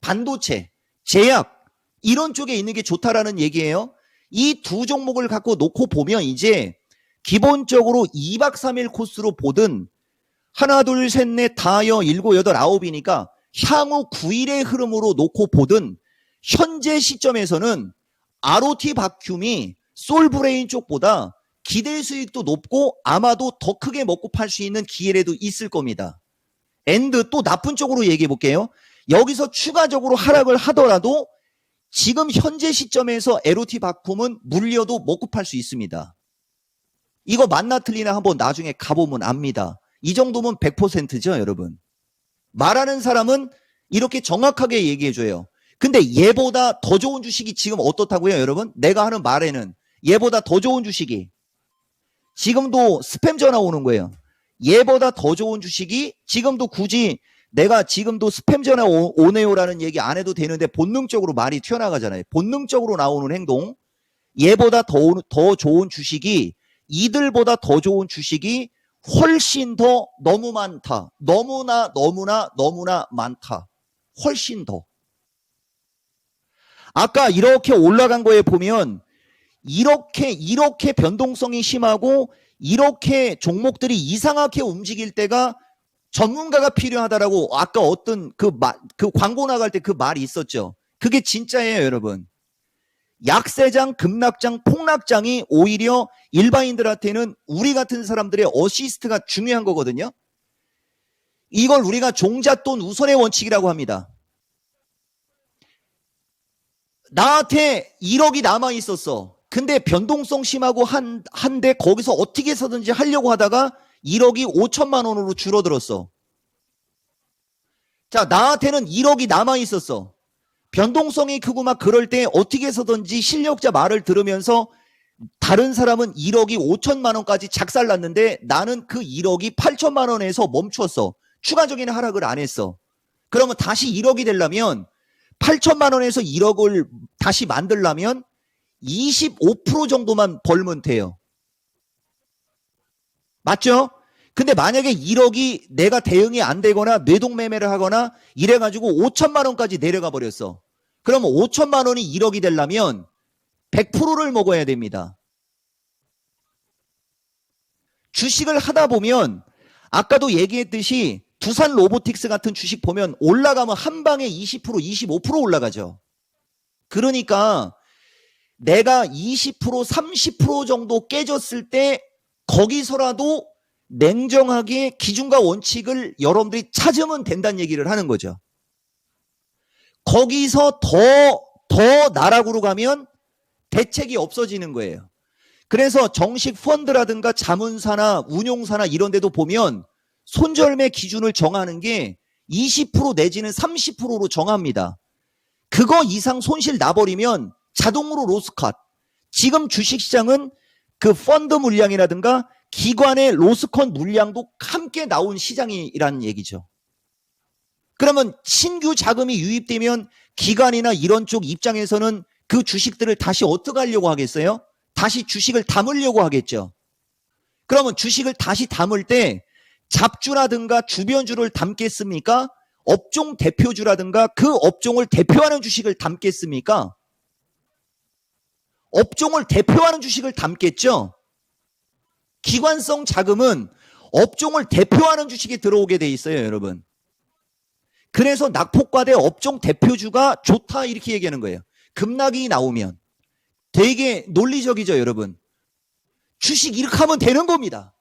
반도체, 제약 이런 쪽에 있는 게 좋다라는 얘기예요. 이 두 종목을 갖고 놓고 보면 이제 기본적으로 2박 3일 코스로 보든 하나, 둘, 셋, 넷, 다여, 일곱, 여덟, 아홉이니까 향후 9일의 흐름으로 놓고 보든 현재 시점에서는 ROT 바큐움이 솔브레인 쪽보다 기대 수익도 높고 아마도 더 크게 먹고 팔 수 있는 기회라도 있을 겁니다. 앤드 또 나쁜 쪽으로 얘기해 볼게요. 여기서 추가적으로 하락을 하더라도 지금 현재 시점에서 LOT 바쿰은 물려도 먹고 팔 수 있습니다. 이거 맞나 틀리나 한번 나중에 가보면 압니다. 이 정도면 100%죠, 여러분. 말하는 사람은 이렇게 정확하게 얘기해줘요. 근데 얘보다 더 좋은 주식이 지금 어떻다고요, 여러분? 내가 하는 말에는 얘보다 더 좋은 주식이 지금도 스팸 전화 오는 거예요. 얘보다 더 좋은 주식이 지금도 굳이 내가 지금도 스팸 전화 오네요라는 얘기 안 해도 되는데 본능적으로 말이 튀어나가잖아요. 본능적으로 나오는 행동. 얘보다 더 좋은 주식이, 이들보다 더 좋은 주식이 훨씬 더 너무 많다. 너무나 많다. 훨씬 더. 아까 이렇게 올라간 거에 보면 이렇게 변동성이 심하고 이렇게 종목들이 이상하게 움직일 때가 전문가가 필요하다라고 아까 어떤 그 광고 나갈 때 그 말이 있었죠. 그게 진짜예요, 여러분. 약세장, 급락장, 폭락장이 오히려 일반인들한테는 우리 같은 사람들의 어시스트가 중요한 거거든요. 이걸 우리가 종잣돈 우선의 원칙이라고 합니다. 나한테 1억이 남아 있었어. 근데 변동성 심하고 한데 거기서 어떻게 해서든지 하려고 하다가 1억이 5천만 원으로 줄어들었어. 자, 나한테는 1억이 남아 있었어. 변동성이 크고 막 그럴 때 어떻게 해서든지 실력자 말을 들으면서 다른 사람은 1억이 5천만 원까지 작살났는데 나는 그 1억이 8천만 원에서 멈췄어. 추가적인 하락을 안 했어. 그러면 다시 1억이 되려면 8천만 원에서 1억을 다시 만들려면 25% 정도만 벌면 돼요. 맞죠? 근데 만약에 1억이 내가 대응이 안 되거나 뇌동매매를 하거나 이래가지고 5천만 원까지 내려가 버렸어. 그러면 5천만 원이 1억이 되려면 100%를 먹어야 됩니다. 주식을 하다 보면 아까도 얘기했듯이 두산 로보틱스 같은 주식 보면 올라가면 한 방에 20%, 25% 올라가죠. 그러니까 내가 20%, 30% 정도 깨졌을 때 거기서라도 냉정하게 기준과 원칙을 여러분들이 찾으면 된다는 얘기를 하는 거죠. 거기서 더 나락으로 가면 대책이 없어지는 거예요. 그래서 정식 펀드라든가 자문사나 운용사나 이런 데도 보면 손절매 기준을 정하는 게 20% 내지는 30%로 정합니다. 그거 이상 손실 나버리면 자동으로 로스컷. 지금 주식시장은 그 펀드 물량이라든가 기관의 로스컷 물량도 함께 나온 시장이라는 얘기죠. 그러면 신규 자금이 유입되면 기관이나 이런 쪽 입장에서는 그 주식들을 다시 어떻게 하려고 하겠어요? 다시 주식을 담으려고 하겠죠. 그러면 주식을 다시 담을 때 잡주라든가 주변주를 담겠습니까? 업종 대표주라든가 그 업종을 대표하는 주식을 담겠습니까? 업종을 대표하는 주식을 담겠죠. 기관성 자금은 업종을 대표하는 주식에 들어오게 돼 있어요, 여러분. 그래서 낙폭과대 업종 대표주가 좋다 이렇게 얘기하는 거예요. 급락이 나오면. 되게 논리적이죠, 여러분. 주식 이렇게 하면 되는 겁니다.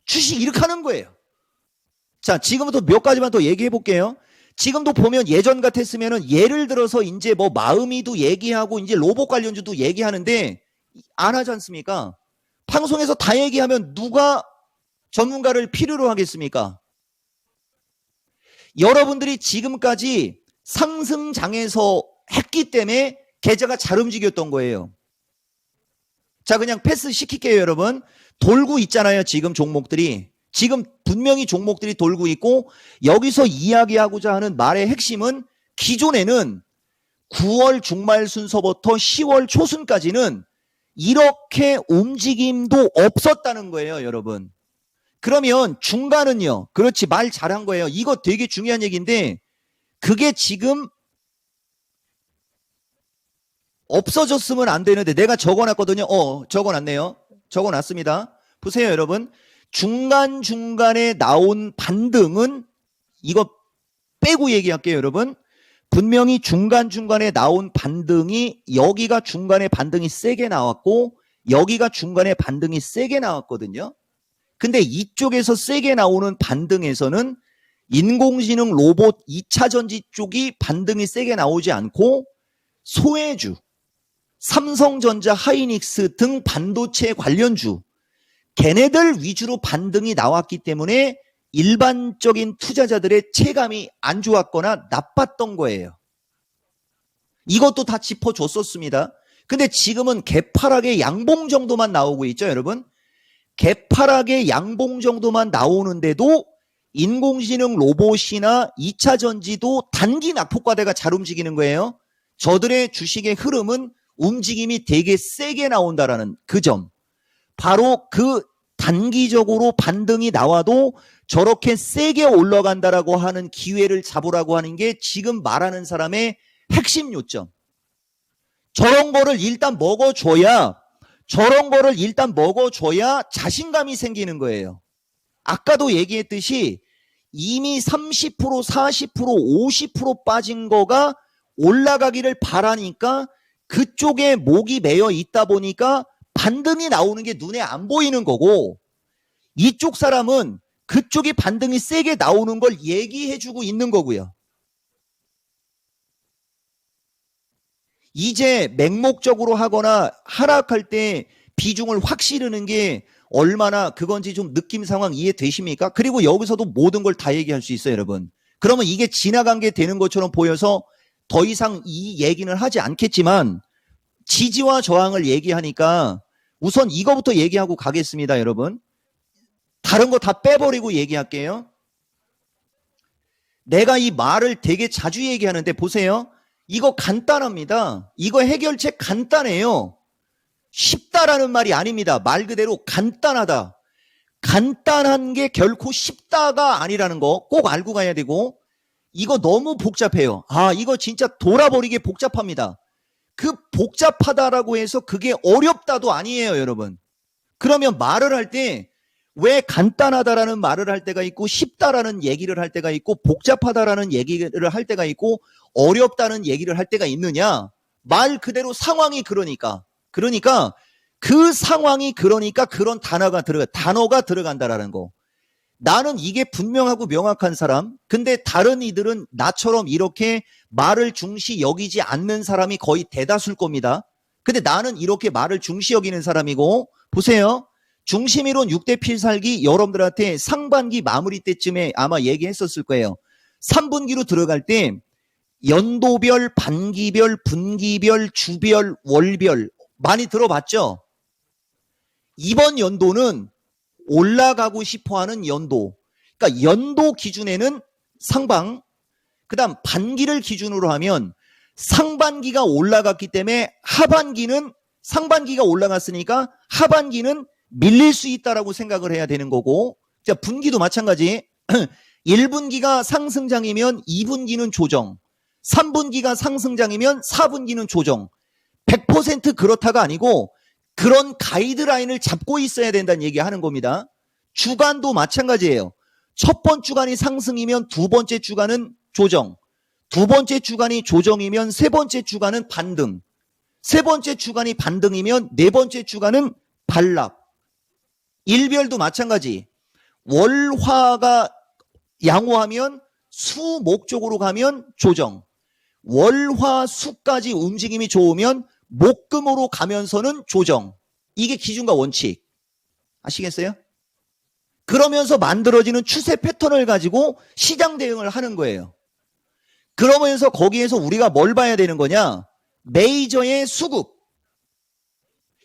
주식 이렇게 하는 거예요. 자, 지금부터 몇 가지만 더 얘기해 볼게요. 지금도 보면 예전 같았으면은 예를 들어서 이제 뭐 마음이도 얘기하고 이제 로봇 관련주도 얘기하는데 안 하지 않습니까? 방송에서 다 얘기하면 누가 전문가를 필요로 하겠습니까? 여러분들이 지금까지 상승장에서 했기 때문에 계좌가 잘 움직였던 거예요. 자, 그냥 패스 시킬게요, 여러분. 돌고 있잖아요, 지금 종목들이. 지금 분명히 종목들이 돌고 있고 여기서 이야기하고자 하는 말의 핵심은 기존에는 9월 중말 순서부터 10월 초순까지는 이렇게 움직임도 없었다는 거예요, 여러분. 그러면 중간은요. 그렇지, 말 잘한 거예요. 이거 되게 중요한 얘기인데 그게 지금 없어졌으면 안 되는데 내가 적어놨거든요. 적어놨네요. 적어놨습니다. 보세요, 여러분. 중간중간에 나온 반등은 이거 빼고 얘기할게요, 여러분. 분명히 중간중간에 나온 반등이 여기가 중간에 반등이 세게 나왔고 여기가 중간에 반등이 세게 나왔거든요. 근데 이쪽에서 세게 나오는 반등에서는 인공지능 로봇 2차전지 쪽이 반등이 세게 나오지 않고 소외주, 삼성전자, 하이닉스 등 반도체 관련주 걔네들 위주로 반등이 나왔기 때문에 일반적인 투자자들의 체감이 안 좋았거나 나빴던 거예요. 이것도 다 짚어줬었습니다. 근데 지금은 개파락의 양봉 정도만 나오고 있죠, 여러분. 개파락의 양봉 정도만 나오는데도 인공지능 로봇이나 2차 전지도 단기 낙폭과대가 잘 움직이는 거예요. 저들의 주식의 흐름은 움직임이 되게 세게 나온다라는 그 점. 바로 그 단기적으로 반등이 나와도 저렇게 세게 올라간다라고 하는 기회를 잡으라고 하는 게 지금 말하는 사람의 핵심 요점. 저런 거를 일단 먹어줘야 자신감이 생기는 거예요. 아까도 얘기했듯이 이미 30%, 40%, 50% 빠진 거가 올라가기를 바라니까 그쪽에 목이 매여 있다 보니까 반등이 나오는 게 눈에 안 보이는 거고, 이쪽 사람은 그쪽이 반등이 세게 나오는 걸 얘기해주고 있는 거고요. 이제 맹목적으로 하거나 하락할 때 비중을 확 실으는 게 얼마나 그건지 좀 느낌 상황 이해되십니까? 그리고 여기서도 모든 걸 다 얘기할 수 있어요, 여러분. 그러면 이게 지나간 게 되는 것처럼 보여서 더 이상 이 얘기는 하지 않겠지만, 지지와 저항을 얘기하니까 우선 이거부터 얘기하고 가겠습니다, 여러분. 다른 거 다 빼버리고 얘기할게요. 내가 이 말을 되게 자주 얘기하는데 보세요. 이거 간단합니다. 이거 해결책 간단해요. 쉽다라는 말이 아닙니다. 말 그대로 간단하다. 간단한 게 결코 쉽다가 아니라는 거 꼭 알고 가야 되고, 이거 너무 복잡해요. 이거 진짜 돌아버리게 복잡합니다. 그 복잡하다라고 해서 그게 어렵다도 아니에요, 여러분. 그러면 말을 할 때 왜 간단하다라는 말을 할 때가 있고, 쉽다라는 얘기를 할 때가 있고, 복잡하다라는 얘기를 할 때가 있고, 어렵다는 얘기를 할 때가 있느냐? 말 그대로 상황이 그러니까 그 상황이 그러니까 그런 단어가 들어간다라는 거. 나는 이게 분명하고 명확한 사람, 근데 다른 이들은 나처럼 이렇게 말을 중시 여기지 않는 사람이 거의 대다수일 겁니다. 근데 나는 이렇게 말을 중시 여기는 사람이고, 보세요. 중심이론 6대 필살기 여러분들한테 상반기 마무리 때쯤에 아마 얘기했었을 거예요. 3분기로 들어갈 때 연도별, 반기별, 분기별, 주별, 월별 많이 들어봤죠? 이번 연도는 올라가고 싶어하는 연도. 그러니까 연도 기준에는 상방, 그 다음 반기를 기준으로 하면 상반기가 올라갔기 때문에 상반기가 올라갔으니까 하반기는 밀릴 수 있다라고 생각을 해야 되는 거고, 자, 분기도 마찬가지. 1분기가 상승장이면 2분기는 조정, 3분기가 상승장이면 4분기는 조정. 100% 그렇다가 아니고 그런 가이드라인을 잡고 있어야 된다는 얘기하는 겁니다. 주간도 마찬가지예요. 첫 번째 주간이 상승이면 두 번째 주간은 조정, 두 번째 주간이 조정이면 세 번째 주간은 반등, 세 번째 주간이 반등이면 네 번째 주간은 반락. 일별도 마찬가지. 월화가 양호하면 수 목적으로 가면 조정, 월화 수까지 움직임이 좋으면 목금으로 가면서는 조정. 이게 기준과 원칙. 아시겠어요? 그러면서 만들어지는 추세 패턴을 가지고 시장 대응을 하는 거예요. 그러면서 거기에서 우리가 뭘 봐야 되는 거냐? 메이저의 수급.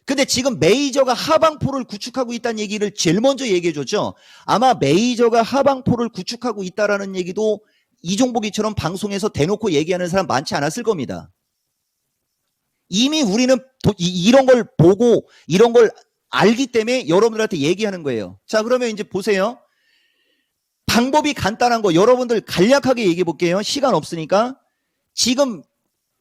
근데 지금 메이저가 하방포를 구축하고 있다는 얘기를 제일 먼저 얘기해 줬죠. 아마 메이저가 하방포를 구축하고 있다라는 얘기도 이종복이처럼 방송에서 대놓고 얘기하는 사람 많지 않았을 겁니다. 이미 우리는 이런 걸 보고 이런 걸 알기 때문에 여러분들한테 얘기하는 거예요. 자, 그러면 이제 보세요. 방법이 간단한 거 여러분들 간략하게 얘기해 볼게요. 시간 없으니까. 지금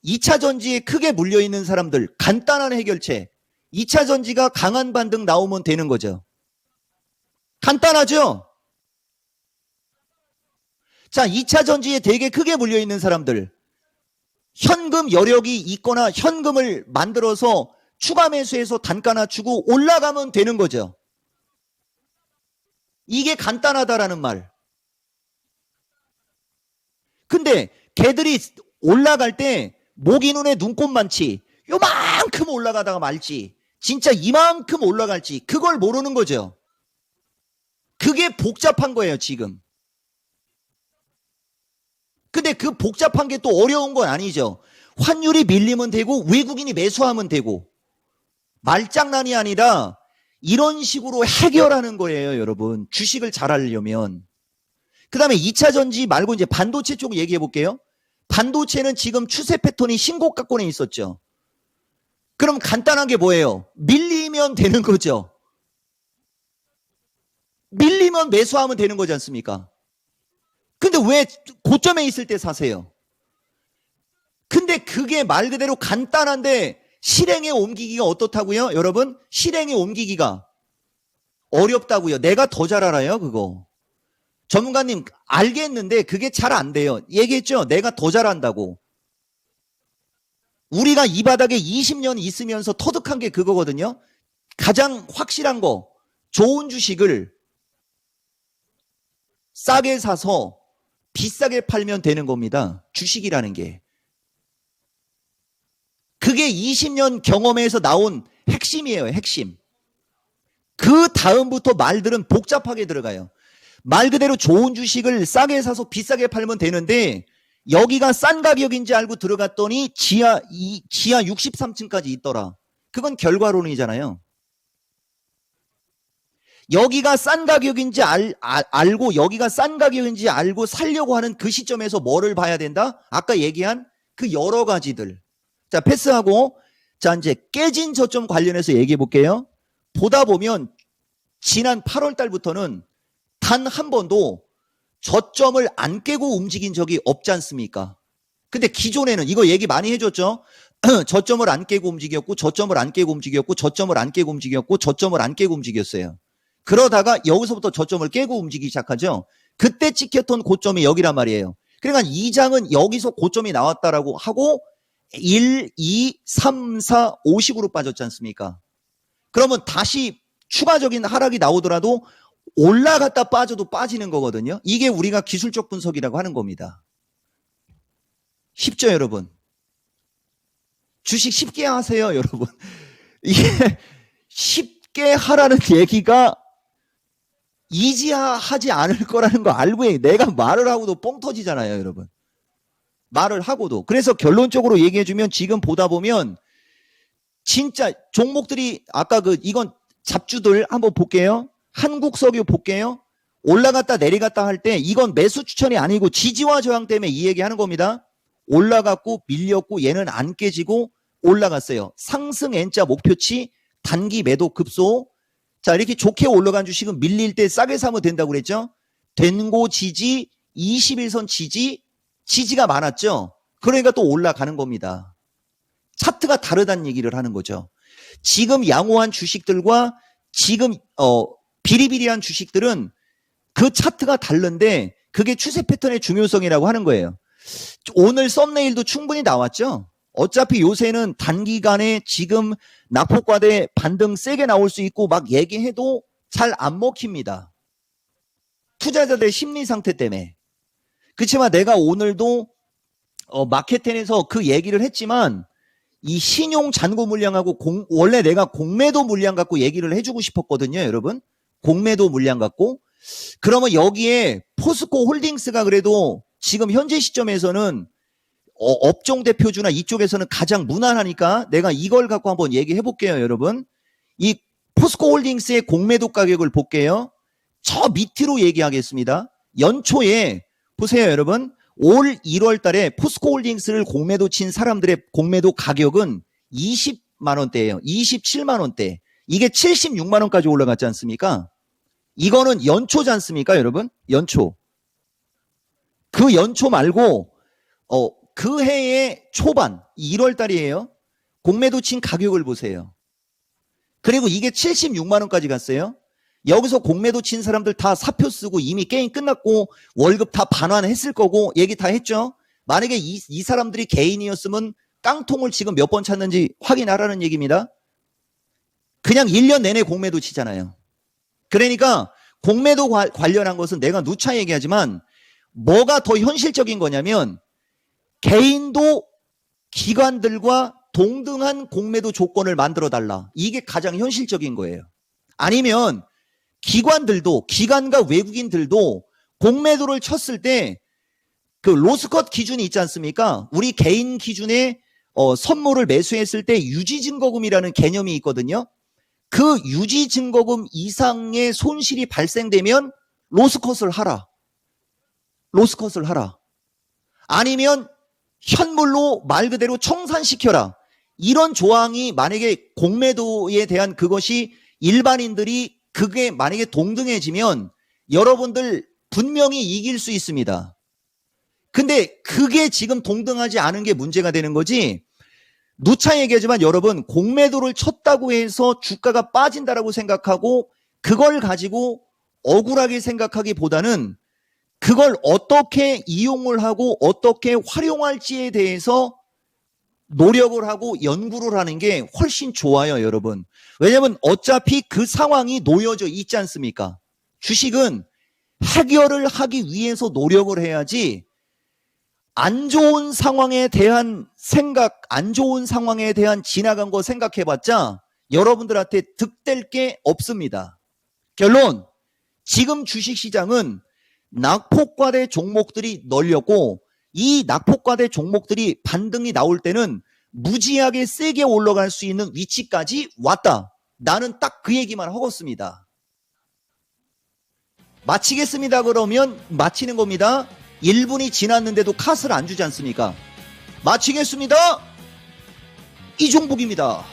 2차 전지에 크게 물려있는 사람들 간단한 해결책. 2차 전지가 강한 반등 나오면 되는 거죠. 간단하죠? 자, 2차 전지에 되게 크게 물려있는 사람들. 현금 여력이 있거나 현금을 만들어서 추가 매수해서 단가 낮추고 올라가면 되는 거죠. 이게 간단하다라는 말. 근데 걔들이 올라갈 때 모기 눈에 눈꽃 많지, 요만큼 올라가다가 말지, 진짜 이만큼 올라갈지 그걸 모르는 거죠. 그게 복잡한 거예요, 지금. 근데 그 복잡한 게 또 어려운 건 아니죠. 환율이 밀리면 되고 외국인이 매수하면 되고, 말장난이 아니라 이런 식으로 해결하는 거예요, 여러분. 주식을 잘 하려면. 그 다음에 2차 전지 말고 이제 반도체 쪽 얘기해 볼게요. 반도체는 지금 추세 패턴이 신고가권에 있었죠. 그럼 간단한 게 뭐예요? 밀리면 되는 거죠. 밀리면 매수하면 되는 거지 않습니까? 근데 왜 고점에 있을 때 사세요? 근데 그게 말 그대로 간단한데 실행에 옮기기가 어떻다고요? 여러분, 실행에 옮기기가 어렵다고요. 내가 더 잘 알아요, 그거. 전문가님 알겠는데 그게 잘 안 돼요. 얘기했죠? 내가 더 잘한다고. 우리가 이 바닥에 20년 있으면서 터득한 게 그거거든요. 가장 확실한 거, 좋은 주식을 싸게 사서 비싸게 팔면 되는 겁니다. 주식이라는 게. 그게 20년 경험에서 나온 핵심이에요, 핵심. 그 다음부터 말들은 복잡하게 들어가요. 말 그대로 좋은 주식을 싸게 사서 비싸게 팔면 되는데 여기가 싼 가격인지 알고 들어갔더니 지하 63층까지 있더라. 그건 결과론이잖아요. 여기가 싼 가격인지 알고 여기가 싼 가격인지 알고 살려고 하는 그 시점에서 뭐를 봐야 된다? 아까 얘기한 그 여러 가지들. 자, 패스하고 자, 이제 깨진 저점 관련해서 얘기해 볼게요. 보다 보면 지난 8월 달부터는 단 한 번도 저점을 안 깨고 움직인 적이 없지 않습니까? 근데 기존에는 이거 얘기 많이 해줬죠? 저점을 안 깨고 움직였고, 저점을 안 깨고 움직였고, 저점을 안 깨고 움직였고, 저점을 안 깨고 움직였어요. 그러다가 여기서부터 저점을 깨고 움직이기 시작하죠. 그때 찍혔던 고점이 여기란 말이에요. 그러니까 이 장은 여기서 고점이 나왔다라고 하고 1, 2, 3, 4, 50으로 빠졌지 않습니까? 그러면 다시 추가적인 하락이 나오더라도 올라갔다 빠져도 빠지는 거거든요. 이게 우리가 기술적 분석이라고 하는 겁니다. 쉽죠, 여러분? 주식 쉽게 하세요, 여러분. 이게 쉽게 하라는 얘기가 이지하지 않을 거라는 거 알고 내가 말을 하고도 뻥 터지잖아요, 여러분. 말을 하고도. 그래서 결론적으로 얘기해주면 지금 보다 보면 진짜 종목들이 아까 이건 잡주들 한번 볼게요. 한국석유 볼게요. 올라갔다 내려갔다 할 때 이건 매수 추천이 아니고 지지와 저항 때문에 이 얘기 하는 겁니다. 올라갔고 밀렸고 얘는 안 깨지고 올라갔어요. 상승 N자 목표치 단기 매도 급소. 자, 이렇게 좋게 올라간 주식은 밀릴 때 싸게 사면 된다고 그랬죠. 된고 지지 21선 지지가 많았죠. 그러니까 또 올라가는 겁니다. 차트가 다르다는 얘기를 하는 거죠. 지금 양호한 주식들과 지금 비리비리한 주식들은 그 차트가 다른데 그게 추세 패턴의 중요성이라고 하는 거예요. 오늘 썸네일도 충분히 나왔죠. 어차피 요새는 단기간에 지금 낙폭과대 반등 세게 나올 수 있고 막 얘기해도 잘 안 먹힙니다. 투자자들의 심리 상태 때문에. 그렇지만 내가 오늘도 마켓텐에서 그 얘기를 했지만 이 신용 잔고 물량하고 원래 내가 공매도 물량 갖고 얘기를 해주고 싶었거든요, 여러분. 공매도 물량 갖고. 그러면 여기에 포스코 홀딩스가 그래도 지금 현재 시점에서는 업종 대표주나 이쪽에서는 가장 무난하니까 내가 이걸 갖고 한번 얘기해 볼게요, 여러분. 이 포스코 홀딩스의 공매도 가격을 볼게요. 저 밑으로 얘기하겠습니다. 연초에 보세요, 여러분. 올 1월 달에 포스코 홀딩스를 공매도 친 사람들의 공매도 가격은 20만 원대예요. 27만 원대. 이게 76만 원까지 올라갔지 않습니까? 이거는 연초지 않습니까, 여러분? 연초. 그 연초 말고 그 해의 초반 1월 달이에요. 공매도 친 가격을 보세요. 그리고 이게 76만 원까지 갔어요. 여기서 공매도 친 사람들 다 사표 쓰고 이미 게임 끝났고 월급 다 반환했을 거고 얘기 다 했죠. 만약에 이 사람들이 개인이었으면 깡통을 지금 몇 번 찼는지 확인하라는 얘기입니다. 그냥 1년 내내 공매도 치잖아요. 그러니까 공매도 관련한 것은 내가 누차 얘기하지만 뭐가 더 현실적인 거냐면 개인도 기관들과 동등한 공매도 조건을 만들어 달라. 이게 가장 현실적인 거예요. 아니면 기관과 외국인들도 공매도를 쳤을 때 그 로스컷 기준이 있지 않습니까? 우리 개인 기준에 선물을 매수했을 때 유지증거금이라는 개념이 있거든요. 그 유지증거금 이상의 손실이 발생되면 로스컷을 하라. 로스컷을 하라. 아니면 현물로 말 그대로 청산시켜라. 이런 조항이 만약에 공매도에 대한 그것이 일반인들이 그게 만약에 동등해지면 여러분들 분명히 이길 수 있습니다. 근데 그게 지금 동등하지 않은 게 문제가 되는 거지. 누차 얘기하지만 여러분, 공매도를 쳤다고 해서 주가가 빠진다라고 생각하고 그걸 가지고 억울하게 생각하기보다는 그걸 어떻게 이용을 하고 어떻게 활용할지에 대해서 노력을 하고 연구를 하는 게 훨씬 좋아요, 여러분. 왜냐면 어차피 그 상황이 놓여져 있지 않습니까? 주식은 해결을 하기 위해서 노력을 해야지 안 좋은 상황에 대한 생각, 안 좋은 상황에 대한 지나간 거 생각해봤자 여러분들한테 득될 게 없습니다. 결론, 지금 주식시장은 낙폭과대 종목들이 널렸고 이 낙폭과대 종목들이 반등이 나올 때는 무지하게 세게 올라갈 수 있는 위치까지 왔다. 나는 딱 그 얘기만 하겠습니다. 마치겠습니다. 그러면 마치는 겁니다. 1분이 지났는데도 컷을 안 주지 않습니까? 마치겠습니다. 이종복입니다.